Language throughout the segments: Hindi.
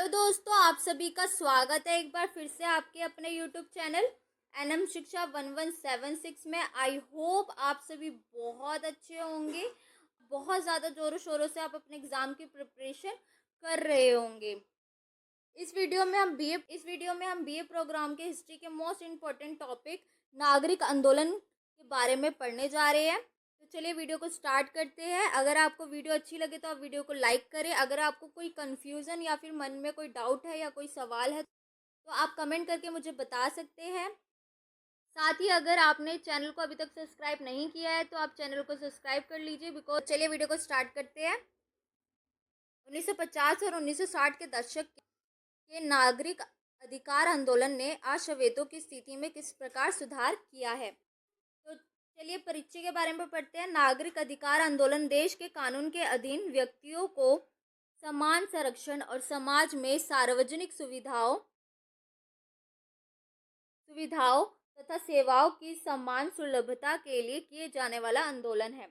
हेलो दोस्तों, आप सभी का स्वागत है एक बार फिर से आपके अपने यूट्यूब चैनल एनएम शिक्षा 1176 में। आई होप आप सभी बहुत अच्छे होंगे। बहुत ज़्यादा ज़ोरों शोरों से आप अपने एग्ज़ाम की प्रिपरेशन कर रहे होंगे। इस वीडियो में हम बीए प्रोग्राम के हिस्ट्री के मोस्ट इम्पोर्टेंट टॉपिक नागरिक आंदोलन के बारे में पढ़ने जा रहे हैं। तो चलिए वीडियो को स्टार्ट करते हैं। अगर आपको वीडियो अच्छी लगे तो आप वीडियो को लाइक करें। अगर आपको कोई कन्फ्यूज़न या फिर मन में कोई डाउट है या कोई सवाल है तो आप कमेंट करके मुझे बता सकते हैं। साथ ही अगर आपने चैनल को अभी तक सब्सक्राइब नहीं किया है तो आप चैनल को सब्सक्राइब कर लीजिए। बिकॉज चलिए वीडियो को स्टार्ट करते हैं। 1950 और 1960 के दशक के नागरिक अधिकार आंदोलन ने अशवेतों की स्थिति में किस प्रकार सुधार किया है। तो चलिए परिचय के बारे में पढ़ते हैं। नागरिक अधिकार आंदोलन देश के कानून के अधीन व्यक्तियों को समान संरक्षण और समाज में सार्वजनिक सुविधाओं तथा सेवाओं की समान सुलभता के लिए किए जाने वाला आंदोलन है।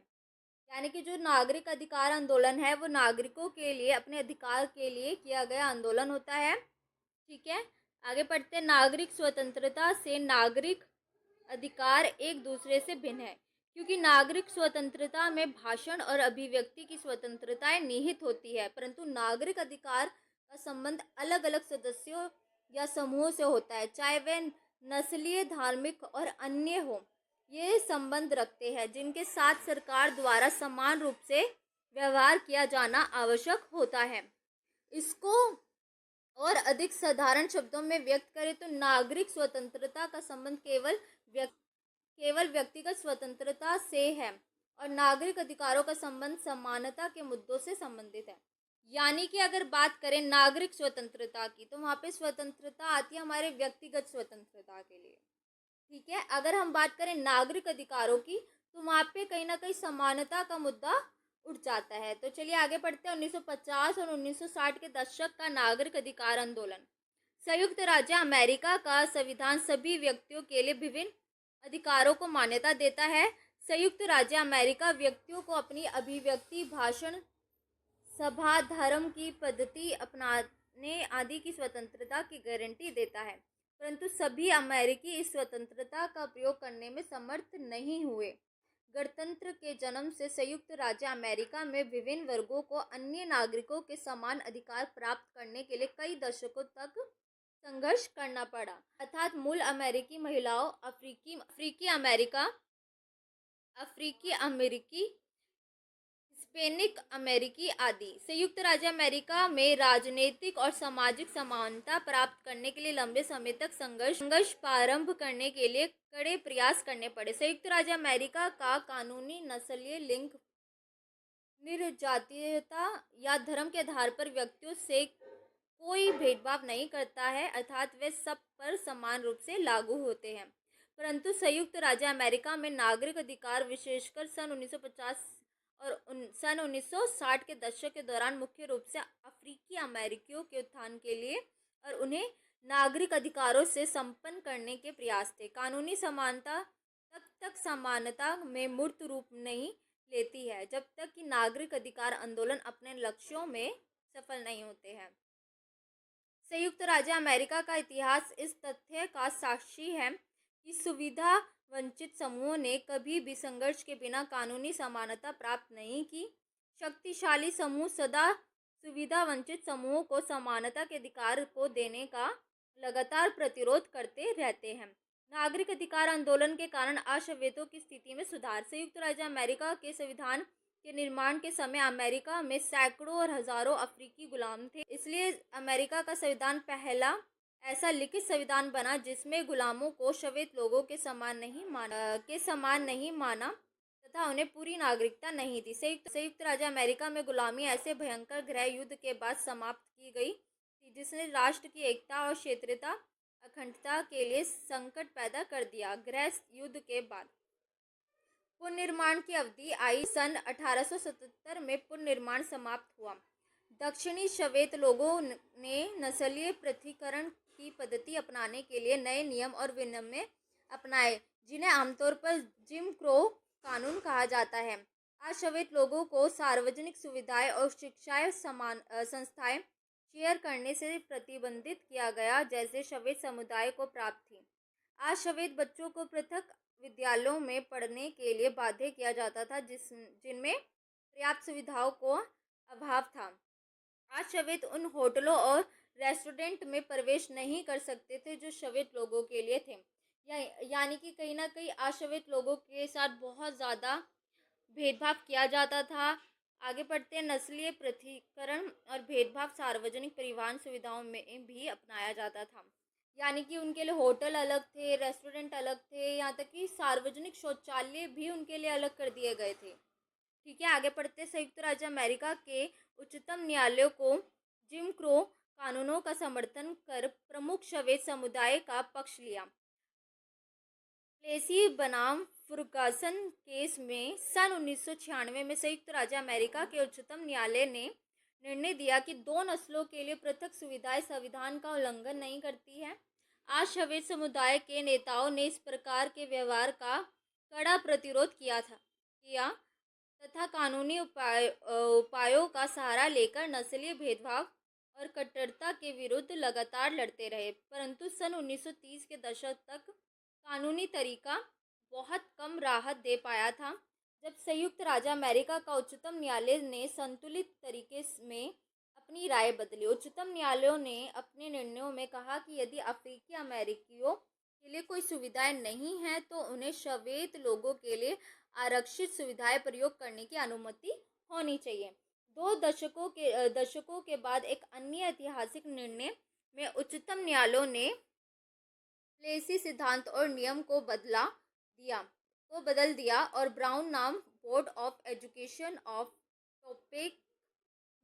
यानी कि जो नागरिक अधिकार आंदोलन है वो नागरिकों के लिए अपने अधिकार के लिए किया गया आंदोलन होता है। ठीक है, आगे पढ़ते हैं। नागरिक स्वतंत्रता से नागरिक अधिकार एक दूसरे से भिन्न है, क्योंकि नागरिक स्वतंत्रता में भाषण और अभिव्यक्ति की स्वतंत्रताएं निहित होती है, परंतु नागरिक अधिकार का संबंध अलग अलग सदस्यों या समूहों से होता है, चाहे वे नस्लीय, धार्मिक और अन्य हो। ये संबंध रखते हैं जिनके साथ सरकार द्वारा समान रूप से व्यवहार किया जाना आवश्यक होता है। इसको और अधिक साधारण शब्दों में व्यक्त करें तो नागरिक स्वतंत्रता का संबंध केवल व्यक्तिगत स्वतंत्रता से है और नागरिक अधिकारों का संबंध समानता के मुद्दों से संबंधित है। यानी कि अगर बात करें नागरिक स्वतंत्रता की तो वहाँ पे स्वतंत्रता आती है हमारे व्यक्तिगत स्वतंत्रता के लिए। ठीक है, अगर हम बात करें नागरिक अधिकारों की तो वहाँ पे कहीं ना कहीं समानता का मुद्दा उठ जाता है। तो चलिए आगे पढ़ते हैं। 1950 और 1960 के दशक का नागरिक अधिकार आंदोलन। संयुक्त राज्य अमेरिका का संविधान सभी व्यक्तियों के लिए विभिन्न अधिकारों को मान्यता देता है। संयुक्त राज्य अमेरिका व्यक्तियों को अपनी अभिव्यक्ति, भाषण, सभा, धर्म की पद्धति अपनाने आदि की स्वतंत्रता की गारंटी देता है, परंतु सभी अमेरिकी इस स्वतंत्रता का प्रयोग करने में समर्थ नहीं हुए। गणतंत्र के जन्म से संयुक्त राज्य अमेरिका में विभिन्न वर्गों को अन्य नागरिकों के समान अधिकार प्राप्त करने के लिए कई दशकों तक संघर्ष करना पड़ा। अर्थात मूल अमेरिकी महिलाओं, अफ्रीकी अमेरिकी, हिस्पैनिक अमेरिकी आदि। संयुक्त राज्य अमेरिका में राजनीतिक और सामाजिक समानता प्राप्त करने के लिए लंबे समय तक संघर्ष प्रारंभ करने के लिए कड़े प्रयास करने पड़े। संयुक्त राज्य अमेरिका का कानूनी नस्लीय, लिंग, निर्जातीयता या धर्म के आधार पर व्यक्तियों से कोई भेदभाव नहीं करता है, अर्थात वे सब पर समान रूप से लागू होते हैं। परंतु संयुक्त राज्य अमेरिका में नागरिक अधिकार विशेषकर सन 1950 और सन 1960 के दशक के दौरान मुख्य रूप से अफ्रीकी अमेरिकियों के उत्थान के लिए और उन्हें नागरिक अधिकारों से संपन्न करने के प्रयास थे। कानूनी समानता तब तक समानता में मूर्त रूप नहीं लेती है जब तक कि नागरिक अधिकार आंदोलन अपने लक्ष्यों में सफल नहीं होते हैं। संयुक्त राज्य अमेरिका का इतिहास इस तथ्य का साक्षी है कि सुविधा वंचित समूहों ने कभी भी संघर्ष के बिना कानूनी समानता प्राप्त नहीं की। शक्तिशाली समूह सदा सुविधा वंचित समूहों को समानता के अधिकार को देने का लगातार प्रतिरोध करते रहते हैं। नागरिक अधिकार आंदोलन के कारण अशवेतों की स्थिति में सुधार। संयुक्त राज्य अमेरिका के संविधान के निर्माण के समय अमेरिका में सैकड़ों और हजारों अफ्रीकी गुलाम थे। इसलिए अमेरिका का संविधान पहला ऐसा लिखित संविधान बना जिसमें गुलामों को श्वेत लोगों के समान नहीं माना तथा उन्हें पूरी नागरिकता नहीं दी। संयुक्त राज्य अमेरिका में गुलामी ऐसे भयंकर गृह युद्ध के बाद समाप्त की गई थी जिसने राष्ट्र की एकता और क्षेत्रीय अखंडता के लिए संकट पैदा कर दिया। गृह युद्ध के बाद पुनर्निर्माण की अवधि आई। सन 1877 में पुनर्निर्माण समाप्त हुआ। दक्षिणी श्वेत लोगों ने नस्लीय पृथक्करण की पद्धति अपनाने के लिए नए नियम और विनियम अपनाए जिन्हें आमतौर पर जिम क्रो कानून कहा जाता है। अश्वेत लोगों को सार्वजनिक सुविधाएं और शिक्षाएं संस्थाएं शेयर करने से प्रतिबंधित किया गया, जैसे शवेत समुदाय को प्राप्त थी। आज शवेत बच्चों को पृथक विद्यालयों में पढ़ने के लिए बाध्य किया जाता था, जिनमें पर्याप्त सुविधाओं को अभाव था। आज शवेत उन होटलों और रेस्टोरेंट में प्रवेश नहीं कर सकते थे जो शवेत लोगों के लिए थे। या यानी कि कहीं ना कहीं अशवेत लोगों के साथ बहुत ज़्यादा भेदभाव किया जाता था। आगे बढ़ते हैं, नस्लीय पृथकीकरण और भेदभाव सार्वजनिक परिवहन सुविधाओं में भी अपनाया जाता था। यानी कि उनके लिए होटल अलग थे, रेस्टोरेंट अलग थे, यहाँ तक कि सार्वजनिक शौचालय भी उनके लिए अलग कर दिए गए थे। ठीक है, आगे बढ़ते हैं, संयुक्त राज्य अमेरिका के उच्चतम न्यायालय को जिम क्रो कानूनों का समर्थन कर प्रमुख शवेत समुदाय का पक्ष लिया। प्लेसी बनाम फर्गसन केस में सन 1996 में संयुक्त राज्य अमेरिका के उच्चतम न्यायालय ने निर्णय दिया कि दो नस्लों के लिए पृथक सुविधाएं संविधान का उल्लंघन नहीं करती है। आज शवेत समुदाय के नेताओं ने इस प्रकार के व्यवहार का कड़ा प्रतिरोध किया तथा कानूनी उपायों का सहारा लेकर नस्लीय भेदभाव और कट्टरता के विरुद्ध लगातार लड़ते रहे। परंतु सन 1930 के दशक तक कानूनी तरीका बहुत कम राहत दे पाया था, जब संयुक्त राज्य अमेरिका का उच्चतम न्यायालय ने संतुलित तरीके में अपनी राय बदली। उच्चतम न्यायालय ने अपने निर्णयों में कहा कि यदि अफ्रीकी अमेरिकियों के लिए कोई सुविधाएं नहीं है तो उन्हें शवेत लोगों के लिए आरक्षित सुविधाएं प्रयोग करने की अनुमति होनी चाहिए। दो दशकों के बाद एक अन्य ऐतिहासिक निर्णय में उच्चतम न्यायालय ने प्लेसी सिद्धांत और नियम को बदल दिया और ब्राउन नाम board of education of topic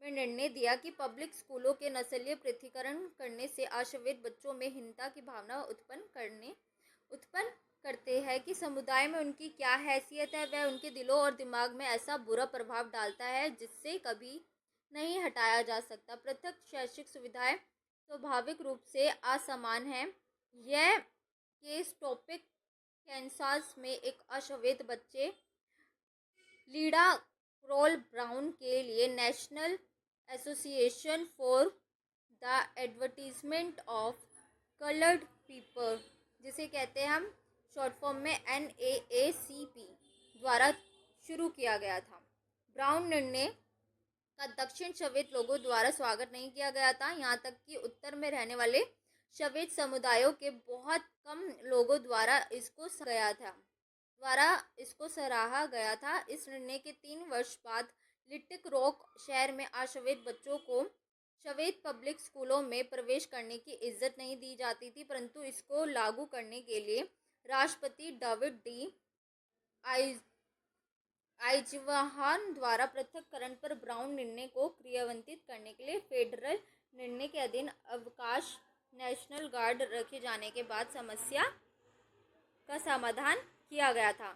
में निर्णय दिया कि पब्लिक स्कूलों के नस्लीय पृथक्करण करने से अशवेत बच्चों में हीनता की भावना उत्पन्न करते हैं कि समुदाय में उनकी क्या हैसियत है। वह उनके दिलों और दिमाग में ऐसा बुरा प्रभाव डालता है जिससे कभी नहीं हटाया जा सकता। पृथक शैक्षिक सुविधाएं स्वाभाविक रूप से असमान है। यह केस टॉपिक कैंसास में एक अशवेत बच्चे लीडा क्रोल ब्राउन के लिए national association for the advertisement of coloured people, जिसे कहते हैं हम शॉर्ट फॉर्म में NAACP, द्वारा शुरू किया गया था। ब्राउन निर्णय का दक्षिण शवेत लोगों द्वारा स्वागत नहीं किया गया था, यहाँ तक कि उत्तर में रहने वाले शवेत समुदायों के बहुत कम लोगों द्वारा इसको सराहा गया था। इस निर्णय के 3 वर्ष बाद लिटिल रॉक शहर में अशवेत बच्चों को शवेत पब्लिक स्कूलों में प्रवेश करने की इज्जत नहीं दी जाती थी, परंतु इसको लागू करने के लिए राष्ट्रपति डेविड डी आइजवाहान द्वारा पृथक्करण पर ब्राउन निर्णय को क्रियान्वित करने के लिए फेडरल निर्णय के अधीन अवकाश नेशनल गार्ड रखे जाने के बाद समस्या का समाधान किया गया था।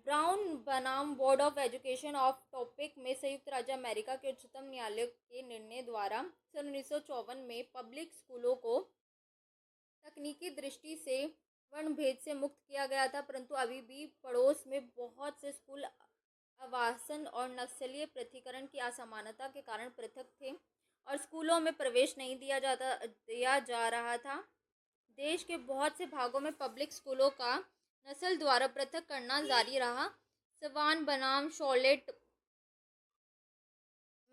ब्राउन बनाम board of education of topic में संयुक्त राज्य अमेरिका के उच्चतम न्यायालय के निर्णय द्वारा सन 1954 में पब्लिक स्कूलों को तकनीकी दृष्टि से वर्णभेद से मुक्त किया गया था, परंतु अभी भी पड़ोस में बहुत से स्कूल आवासन और नस्लीय पृथक्करण की असमानता के कारण पृथक थे और स्कूलों में प्रवेश नहीं दिया जा रहा था। देश के बहुत से भागों में पब्लिक स्कूलों का नस्ल द्वारा पृथक करना जारी रहा। सवान बनाम शॉर्लेट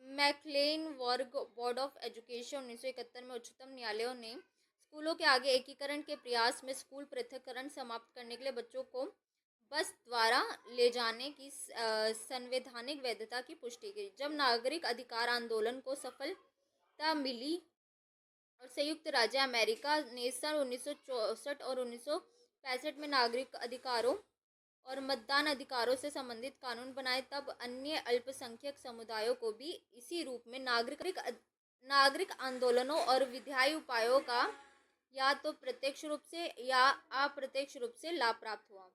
मैकलेन वर्ग बोर्ड ऑफ एजुकेशन 1971 में उच्चतम न्यायालय ने स्कूलों के आगे एकीकरण के प्रयास में स्कूल पृथक्करण समाप्त करने के लिए बच्चों को बस द्वारा ले जाने की संवैधानिक वैधता की पुष्टि की। जब नागरिक अधिकार आंदोलन को सफलता मिली और संयुक्त राज्य अमेरिका ने सन 1964 और 1965 में नागरिक अधिकारों और मतदान अधिकारों से संबंधित कानून बनाए, तब अन्य अल्पसंख्यक समुदायों को भी इसी रूप में नागरिक आंदोलनों और विधायी उपायों का या तो प्रत्यक्ष रूप से या अप्रत्यक्ष रूप से लाभ प्राप्त हुआ।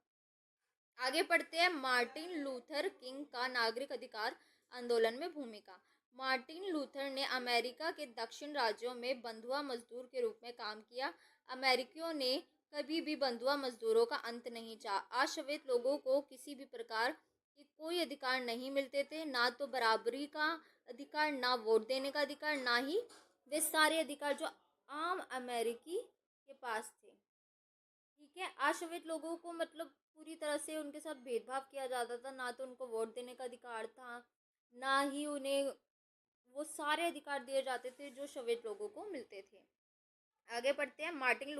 आगे पढ़ते हैं, मार्टिन लूथर किंग का नागरिक अधिकार आंदोलन में भूमिका। मार्टिन लूथर ने अमेरिका के दक्षिण राज्यों में बंधुआ मजदूर के रूप में काम किया। अमेरिकियों ने कभी भी बंधुआ मजदूरों का अंत नहीं चाहा। अश्वेत लोगों को किसी भी प्रकार के कोई अधिकार नहीं मिलते थे, ना तो बराबरी का अधिकार, ना वोट देने का अधिकार, ना ही वे सारे अधिकार जो आम अमेरिकी के पास थे। ठीक है, आश्रित लोगों को मतलब पूरी तरह से उनके साथ भेदभाव किया जाता था। ना तो उनको वोट देने का अधिकार था, ना ही उन्हें वो सारे अधिकार दिए जाते थे जो श्वेत लोगों को मिलते थे। आगे बढ़ते हैं। मार्टिन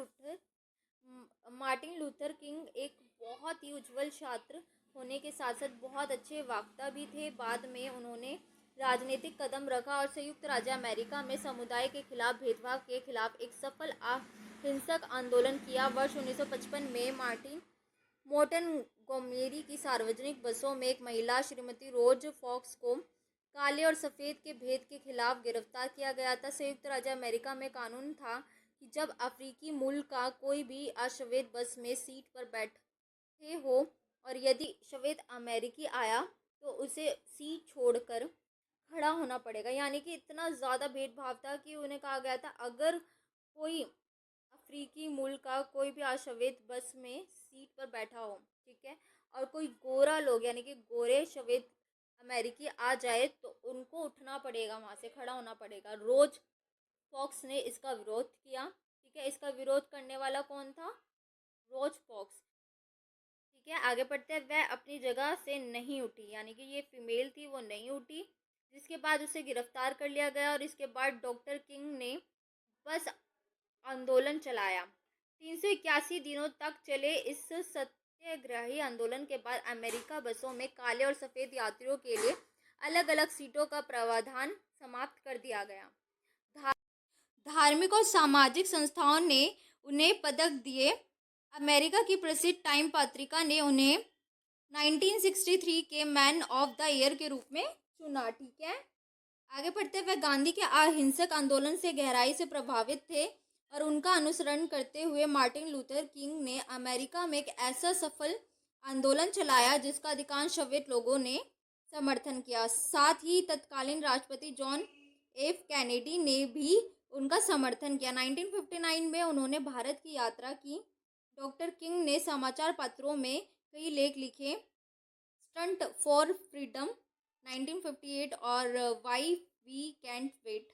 लूथर किंग एक बहुत ही उज्जवल छात्र होने के साथ साथ बहुत अच्छे वक्ता भी थे। बाद में उन्होंने राजनीतिक कदम रखा और संयुक्त राज्य अमेरिका में समुदाय के खिलाफ भेदभाव के खिलाफ एक सफल अहिंसक आंदोलन किया। वर्ष 1955 में मार्टिन मोंटगोमेरी की सार्वजनिक बसों में एक महिला श्रीमती रोज फॉक्स को काले और सफ़ेद के भेद के खिलाफ गिरफ्तार किया गया था। संयुक्त राज्य अमेरिका में कानून था कि जब अफ्रीकी मूल का कोई भी अश्वेत बस में सीट पर बैठे हो और यदि श्वेत अमेरिकी आया तो उसे सीट छोड़कर खड़ा होना पड़ेगा। यानी कि इतना ज़्यादा भेदभाव था कि उन्हें कहा गया था अगर कोई अफ्रीकी मूल का कोई भी अश्वेत बस में सीट पर बैठा हो, ठीक है, और कोई गोरा लोग यानी कि गोरे श्वेत अमेरिकी आ जाए तो उनको उठना पड़ेगा, वहाँ से खड़ा होना पड़ेगा। रोज फॉक्स ने इसका विरोध किया। ठीक है, इसका विरोध करने वाला कौन था? रोज फॉक्स। ठीक है, आगे बढ़ते हैं। वह अपनी जगह से नहीं उठी, यानी कि ये फीमेल थी, वो नहीं उठी, जिसके बाद उसे गिरफ्तार कर लिया गया और इसके बाद डॉक्टर किंग ने बस आंदोलन चलाया। 381 दिनों तक चले इस सत्याग्रही आंदोलन के बाद अमेरिका बसों में काले और सफ़ेद यात्रियों के लिए अलग अलग सीटों का प्रावधान समाप्त कर दिया गया। धार्मिक और सामाजिक संस्थाओं ने उन्हें पदक दिए। अमेरिका की प्रसिद्ध टाइम पत्रिका ने उन्हें 1963 के मैन ऑफ द ईयर के रूप में चुना। ठीक है, आगे बढ़ते हुए गांधी के अहिंसक आंदोलन से गहराई से प्रभावित थे और उनका अनुसरण करते हुए मार्टिन लूथर किंग ने अमेरिका में एक ऐसा सफल आंदोलन चलाया जिसका अधिकांश श्वेत लोगों ने समर्थन किया। साथ ही तत्कालीन राष्ट्रपति जॉन एफ कैनेडी ने भी उनका समर्थन किया। 1959 में उन्होंने भारत की यात्रा की। डॉक्टर किंग ने समाचार पत्रों में कई लेख लिखे। स्टंट फॉर फ्रीडम 1958 और वाई वी कैंट वेट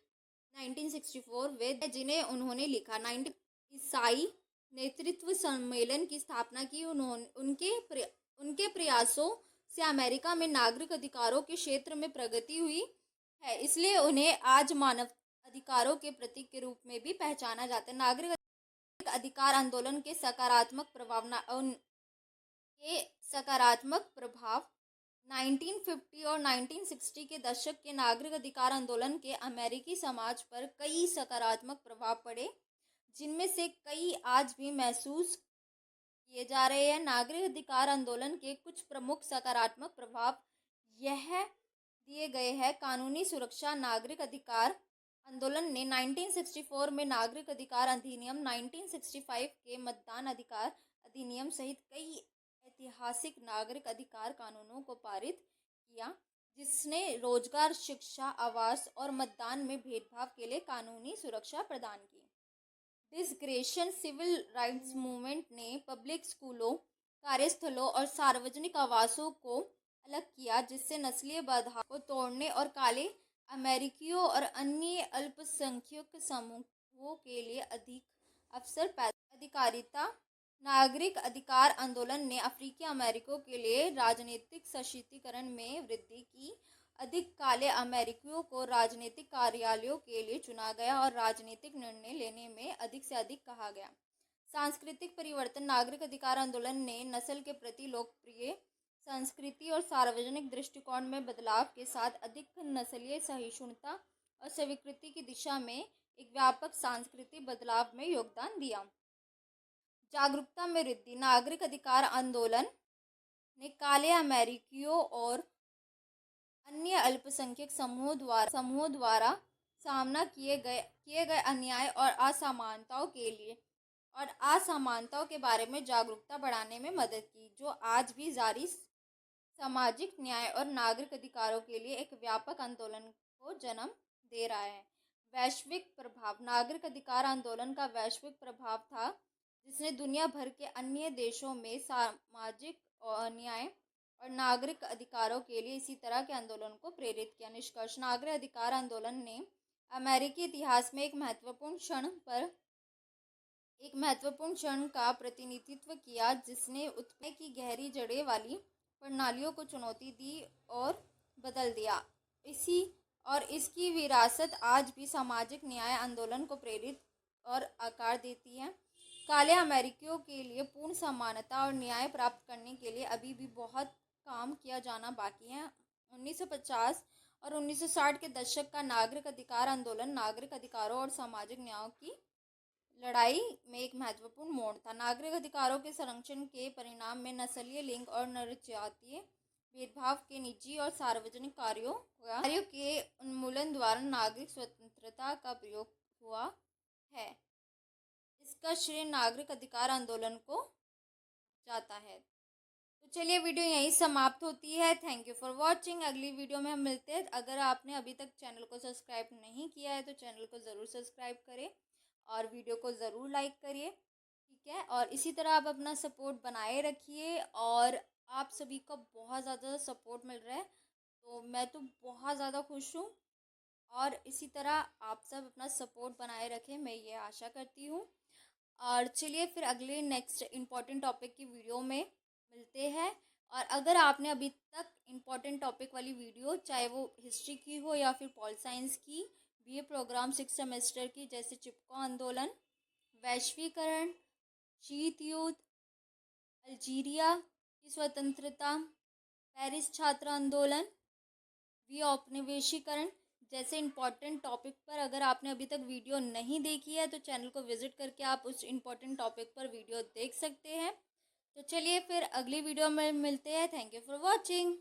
1964 वे जिन्हें उन्होंने लिखा। 19 ईसाई नेतृत्व सम्मेलन की स्थापना की। उनके प्रयासों से अमेरिका में नागरिक अधिकारों के क्षेत्र में प्रगति हुई है, इसलिए उन्हें आज मानव अधिकारों के प्रतीक के रूप में भी पहचाना जाता है। नागरिक अधिकार आंदोलन के सकारात्मक प्रभाव 1950 और 1960 के दशक के नागरिक अधिकार आंदोलन के अमेरिकी समाज पर कई सकारात्मक प्रभाव पड़े, जिनमें से कई आज भी महसूस किए जा रहे हैं। नागरिक अधिकार आंदोलन के कुछ प्रमुख सकारात्मक प्रभाव यह दिए गए हैं। कानूनी सुरक्षा। नागरिक अधिकार आंदोलन ने 1964 में नागरिक अधिकार अधिनियम, 1965 के मतदान अधिकार अधिनियम सहित कई ऐतिहासिक नागरिक अधिकार कानूनों को पारित किया, जिसने रोजगार, शिक्षा, आवास और मतदान में भेदभाव के लिए कानूनी सुरक्षा प्रदान की। डिसग्रेशन सिविल राइट्स मूवमेंट ने पब्लिक स्कूलों, कार्यस्थलों और सार्वजनिक आवासों को अलग किया, जिससे नस्लीय बाधाओं को तोड़ने और काले अमेरिकियों और अन्य अल्पसंख्यक समूहों के लिए अधिक अवसर पैदा। अधिकारिता। नागरिक अधिकार आंदोलन ने अफ्रीकी अमेरिकियों के लिए राजनीतिक सशक्तिकरण में वृद्धि की। अधिक काले अमेरिकियों को राजनीतिक कार्यालयों के लिए चुना गया और राजनीतिक निर्णय लेने में अधिक से अधिक कहा गया। सांस्कृतिक परिवर्तन। नागरिक अधिकार आंदोलन ने नस्ल के प्रति लोकप्रिय संस्कृति और सार्वजनिक दृष्टिकोण में बदलाव के साथ अधिक नस्लीय सहिष्णुता और स्वीकृति की दिशा में एक व्यापक सांस्कृतिक बदलाव में योगदान दिया। जागरूकता में वृद्धि। नागरिक अधिकार आंदोलन ने काले अमेरिकियों और अन्य अल्पसंख्यक समूहों द्वारा सामना किए गए अन्याय और असमानताओं के बारे में जागरूकता बढ़ाने में मदद की, जो आज भी जारी सामाजिक न्याय और नागरिक अधिकारों के लिए एक व्यापक आंदोलन को जन्म दे रहा है। वैश्विक प्रभाव। नागरिक अधिकार आंदोलन का वैश्विक प्रभाव था, जिसने दुनिया भर के अन्य देशों में सामाजिक न्याय और नागरिक अधिकारों के लिए इसी तरह के आंदोलन को प्रेरित किया। निष्कर्ष। नागरिक अधिकार आंदोलन ने अमेरिकी इतिहास में एक महत्वपूर्ण क्षण का प्रतिनिधित्व किया जिसने उत्पन्न की गहरी जड़ें वाली प्रणालियों को चुनौती दी और बदल दिया। इसकी विरासत आज भी सामाजिक न्याय आंदोलन को प्रेरित और आकार देती है। काले अमेरिकियों के लिए पूर्ण समानता और न्याय प्राप्त करने के लिए अभी भी बहुत काम किया जाना बाकी है। 1950 और 1960 के दशक का नागरिक अधिकार आंदोलन नागरिक अधिकारों और सामाजिक न्याय की लड़ाई में एक महत्वपूर्ण मोड़ था। नागरिक अधिकारों के संरक्षण के परिणाम में नस्लीय, लिंग और नरजातीय भेदभाव के निजी और सार्वजनिक कार्यों के उन्मूलन द्वारा नागरिक स्वतंत्रता का प्रयोग हुआ है। इसका श्रेय नागरिक अधिकार आंदोलन को जाता है। तो चलिए वीडियो यहीं समाप्त होती है। Thank you for watching. अगली वीडियो में हम मिलते हैं। अगर आपने अभी तक चैनल को सब्सक्राइब नहीं किया है तो चैनल को ज़रूर सब्सक्राइब करें और वीडियो को ज़रूर लाइक करिए, ठीक है। और इसी तरह आप अपना सपोर्ट बनाए रखिए और आप सभी का बहुत ज़्यादा सपोर्ट मिल रहा है तो मैं तो बहुत ज़्यादा खुश हूँ। और इसी तरह आप सब अपना सपोर्ट बनाए रखें, मैं ये आशा करती हूँ। और चलिए फिर अगले नेक्स्ट इम्पॉर्टेंट टॉपिक की वीडियो में मिलते हैं। और अगर आपने अभी तक इम्पॉर्टेंट टॉपिक वाली वीडियो, चाहे वो हिस्ट्री की हो या फिर पॉल साइंस की, बीए प्रोग्राम 6 सेमेस्टर की, जैसे चिपको आंदोलन, वैश्वीकरण, शीत युद्ध, अल्जीरिया की स्वतंत्रता, पेरिस छात्र आंदोलन, औपनिवेशीकरण जैसे इम्पॉर्टेंट टॉपिक पर अगर आपने अभी तक वीडियो नहीं देखी है तो चैनल को विजिट करके आप उस इम्पॉर्टेंट टॉपिक पर वीडियो देख सकते हैं। तो चलिए फिर अगली वीडियो में मिलते हैं। Thank you for watching.